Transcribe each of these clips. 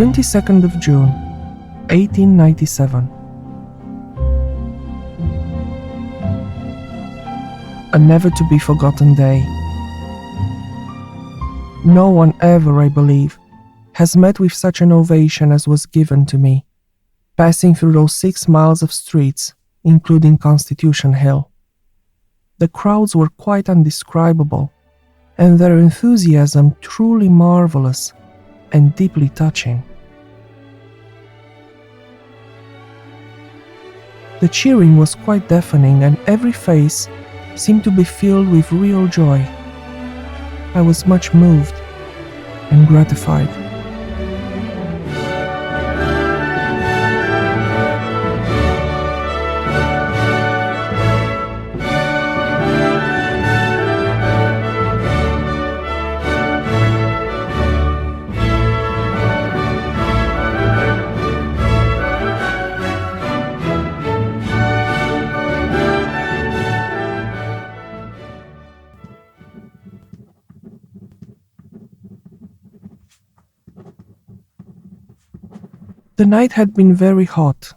22nd of June, 1897. A never-to-be-forgotten day. No one ever, I believe, has met with such an ovation as was given to me, passing through those 6 miles of streets, including Constitution Hill. The crowds were quite indescribable, and their enthusiasm truly marvelous and deeply touching. The cheering was quite deafening, and every face seemed to be filled with real joy. I was much moved and gratified. The night had been very hot,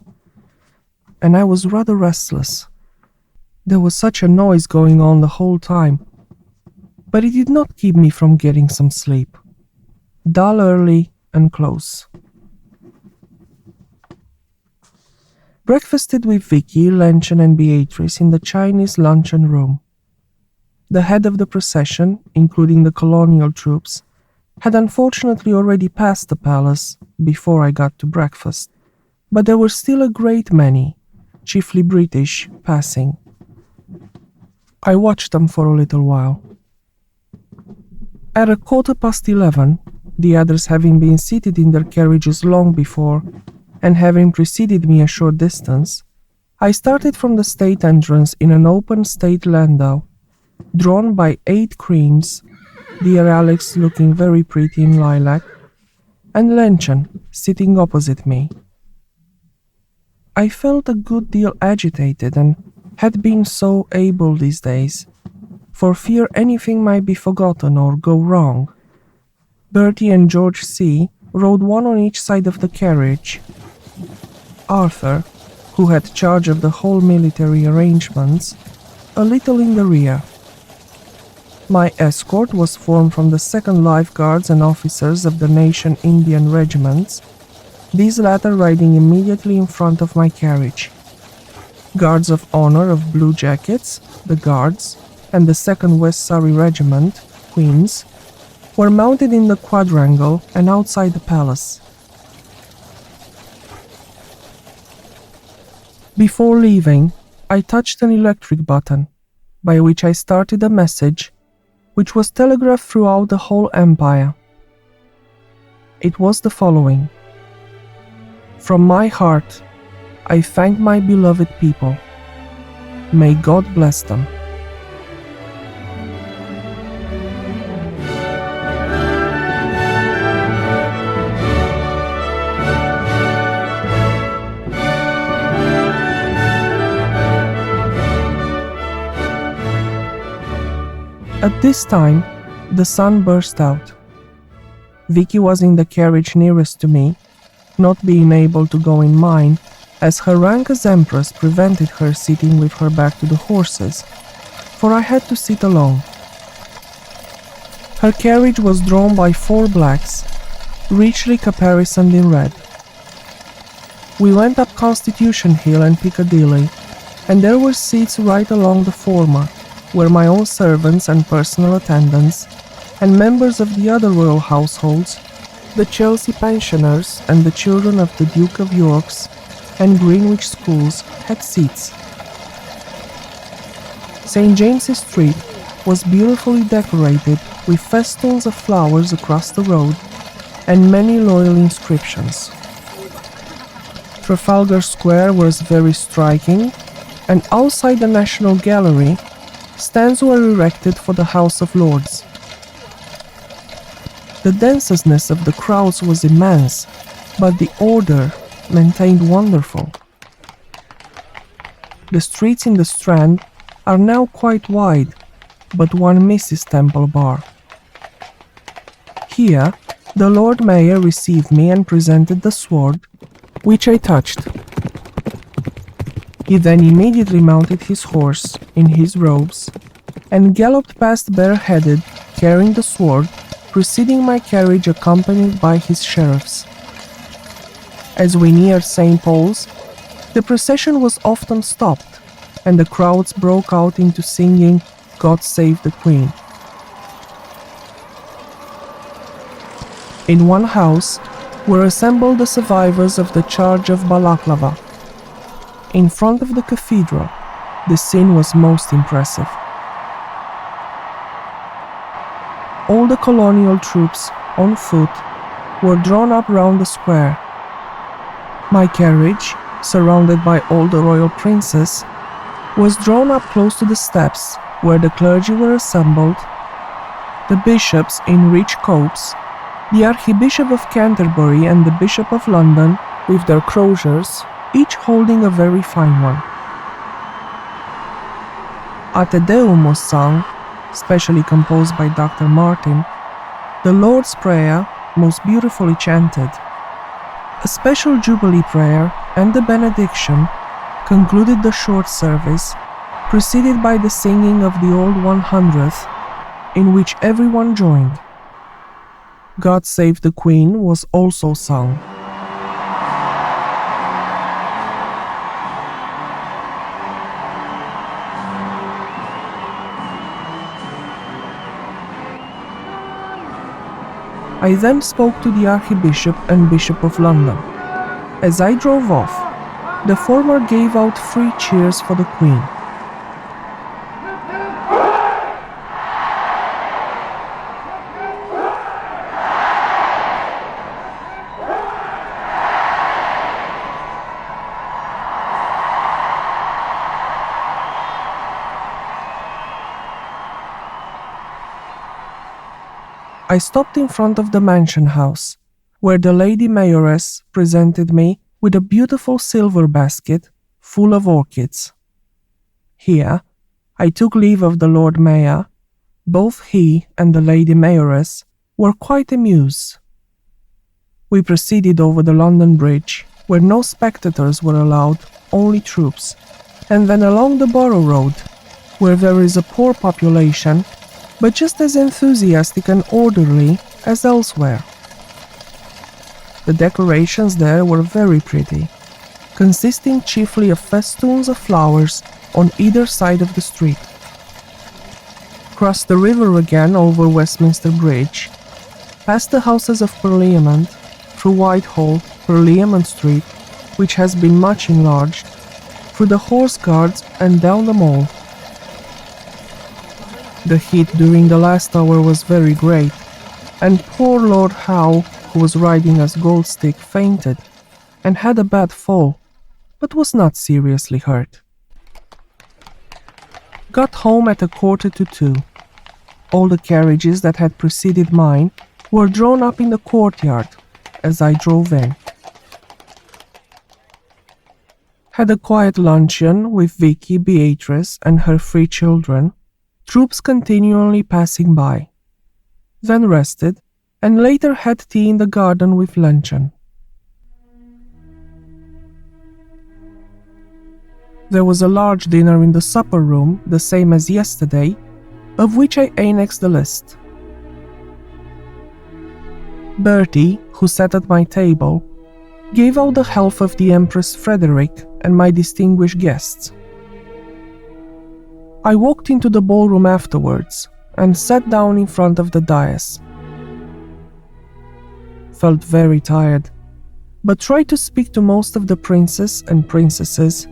and I was rather restless. There was such a noise going on the whole time, but it did not keep me from getting some sleep. Dull early and close. Breakfasted with Vicky, Lenchen, and Beatrice in the Chinese luncheon room. The head of the procession, including the colonial troops, had unfortunately already passed the palace before I got to breakfast, but there were still a great many, chiefly British, passing. I watched them for a little while. At 11:15, the others having been seated in their carriages long before, and having preceded me a short distance, I started from the state entrance in an open state landau, drawn by 8 creams, dear Alex looking very pretty in lilac, and Lenchen sitting opposite me. I felt a good deal agitated, and had been so able these days, for fear anything might be forgotten or go wrong. Bertie and George C. rode one on each side of the carriage. Arthur, who had charge of the whole military arrangements, a little in the rear. My escort was formed from the 2nd Life Guards and officers of the Nation Indian regiments, these latter riding immediately in front of my carriage. Guards of honor of blue jackets, the Guards, and the 2nd West Surrey Regiment, Queens, were mounted in the quadrangle and outside the palace. Before leaving, I touched an electric button, by which I started a message which was telegraphed throughout the whole empire. It was the following: From my heart, I thank my beloved people. May God bless them. At this time, the sun burst out. Vicky was in the carriage nearest to me, not being able to go in mine, as her rank as Empress prevented her sitting with her back to the horses, for I had to sit alone. Her carriage was drawn by 4 blacks, richly caparisoned in red. We went up Constitution Hill and Piccadilly, and there were seats right along the former, where my own servants and personal attendants, and members of the other royal households, the Chelsea pensioners and the children of the Duke of York's and Greenwich schools, had seats. St. James's Street was beautifully decorated with festoons of flowers across the road and many loyal inscriptions. Trafalgar Square was very striking, and outside the National Gallery, stands were erected for the House of Lords. The denseness of the crowds was immense, but the order maintained wonderful. The streets in the Strand are now quite wide, but one misses Temple Bar. Here, The Lord Mayor received me and presented the sword, which I touched. He then immediately mounted his horse in his robes and galloped past bareheaded, carrying the sword, preceding my carriage accompanied by his sheriffs. As we neared St. Paul's, the procession was often stopped, and the crowds broke out into singing "God Save the Queen." In one house were assembled the survivors of the charge of Balaklava. In front of the cathedral, the scene was most impressive. All the colonial troops, on foot, were drawn up round the square. My carriage, surrounded by all the royal princes, was drawn up close to the steps where the clergy were assembled, the bishops in rich copes, the Archbishop of Canterbury and the Bishop of London with their crosiers, each holding a very fine one. A Te Deum was sung, specially composed by Dr. Martin, the Lord's Prayer, most beautifully chanted. A special Jubilee prayer and the benediction concluded the short service, preceded by the singing of the Old 100th, in which everyone joined. God Save the Queen was also sung. I then spoke to the Archbishop and Bishop of London. As I drove off, the former gave out 3 cheers for the Queen. I stopped in front of the mansion house, where the Lady Mayoress presented me with a beautiful silver basket full of orchids. Here, I took leave of the Lord Mayor. Both he and the Lady Mayoress were quite amused. We proceeded over the London Bridge, where no spectators were allowed, only troops, and then along the Borough Road, where there is a poor population, but just as enthusiastic and orderly as elsewhere. The decorations there were very pretty, consisting chiefly of festoons of flowers on either side of the street. Crossed the river again over Westminster Bridge, past the Houses of Parliament, through Whitehall, Parliament Street, which has been much enlarged, through the Horse Guards and down the Mall. The heat during the last hour was very great, and poor Lord Howe, who was riding as Goldstick, fainted and had a bad fall, but was not seriously hurt. Got home at 1:45. All the carriages that had preceded mine were drawn up in the courtyard as I drove in. Had a quiet luncheon with Vicky, Beatrice, and her 3 children, troops continually passing by. Then rested, and later had tea in the garden with luncheon. There was a large dinner in the supper room, the same as yesterday, of which I annexed the list. Bertie, who sat at my table, gave out the health of the Empress Frederick and my distinguished guests. I walked into the ballroom afterwards and sat down in front of the dais. Felt very tired, but tried to speak to most of the princes and princesses.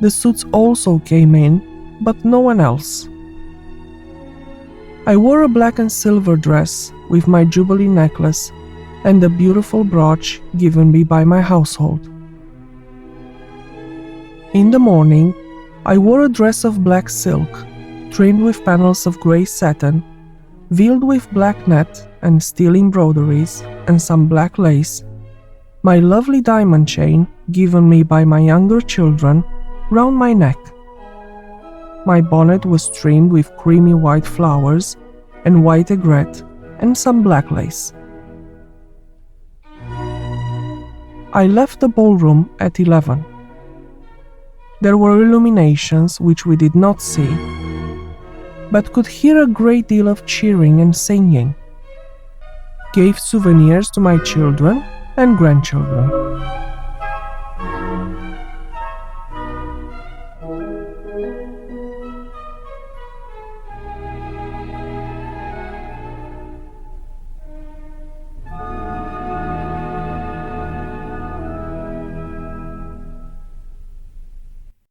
The suits also came in, but no one else. I wore a black and silver dress with my Jubilee necklace and a beautiful brooch given me by my household. In the morning, I wore a dress of black silk, trimmed with panels of grey satin, veiled with black net and steel embroideries and some black lace, my lovely diamond chain, given me by my younger children, round my neck. My bonnet was trimmed with creamy white flowers and white aigrette and some black lace. I left the ballroom at 11. There were illuminations which we did not see, but could hear a great deal of cheering and singing. Gave souvenirs to my children and grandchildren.